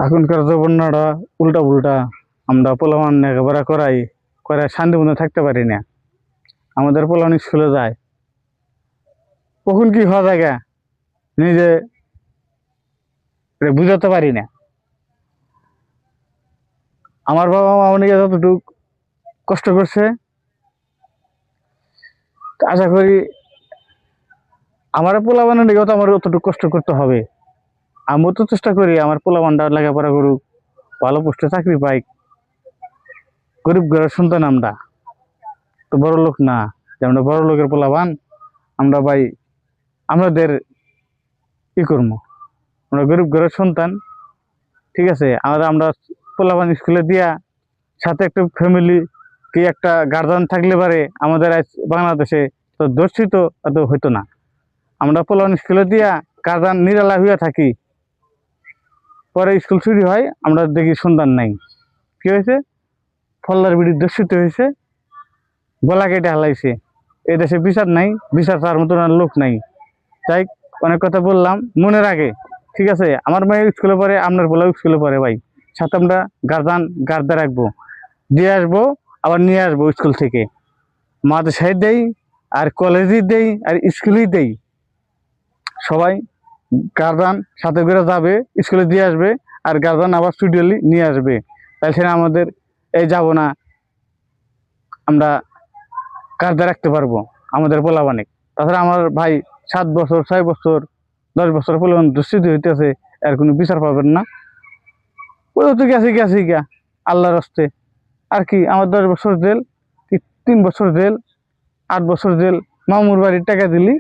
এখনকার জবনাটা উল্টা পুল্টা। আমরা পোলাপান লেখাপড়া করে শান্তি মতো থাকতে পারি না। আমাদের পোলাপান স্কুলে যায়, কখন কি হওয়া যায় নিজে বুঝাতে পারি না। আমার বাবা মা অনেকে যতটুকু কষ্ট করছে, আশা করি আমার পোলাপানের দিকেও তো আমার অতটুকু কষ্ট করতে হবে। আমিও তো চেষ্টা করি আমার পোলাপানটা লেখাপড়া করুক, ভালো পোস্টে চাকরি পাই। গরিব ঘরের সন্তান, আমরা তো বড় লোক না যে আমরা বড় লোকের পোলাপান। আমরা ভাই আমাদের কি করবো, আমরা গরিব ঘরের সন্তান। ঠিক আছে, আমরা পোলাপান স্কুলে দিয়া সাথে একটা ফ্যামিলি কি একটা গার্জিয়ান থাকলে পারে আমাদের আজ বাংলাদেশে তো দর্শিত এত হইতো না। আমরা পোলাপান স্কুলে দিয়া গার্জিয়ান নিরালা হইয়া থাকি, পরে স্কুল ছুটি হয় আমরা দেখি সন্তান নাই। কি হয়েছে? ফল্লার বিড়ি দর্শিত হয়েছে, গলা কেটে হালাইছে। এই দেশে বিচার নাই, বিচার তার মতন আর লোক নাই। তাই অনেক কথা বললাম, মনে রাখে। ঠিক আছে, আমার মেয়ে স্কুলে পড়ে, আপনার বলেও স্কুলে পড়ে ভাই, সাথে আমরা গার্দা রাখবো, দিয়ে আসবো, আবার নিয়ে আসবো স্কুল থেকে। মাদ্রাসায় দেই, আর কলেজে দেই, আর স্কুলেই দেই। সবাই গার্জিয়ান সাথে করে যাবে, স্কুলে দিয়ে আসবে, আর গার্জিয়ান আবার স্টুডিওলি নিয়ে আসবে। তাহলে আমাদের এই যাব না, আমরা গার্দা রাখতে পারবো আমাদের পোলাপানে। তাছাড়া আমার ভাই 7 বছর 6 বছর 10 বছর পোলাপান দুস্থিতি হইতেছে, এর কোনো বিচার পাবেন না। ওই তো গেছে গিয়া আল্লাহর হস্তে। আর কি আমার 10 বছর জেল, কি 3 বছর জেল, 8 বছর জেল, মামুর বাড়ির টাকা দিলি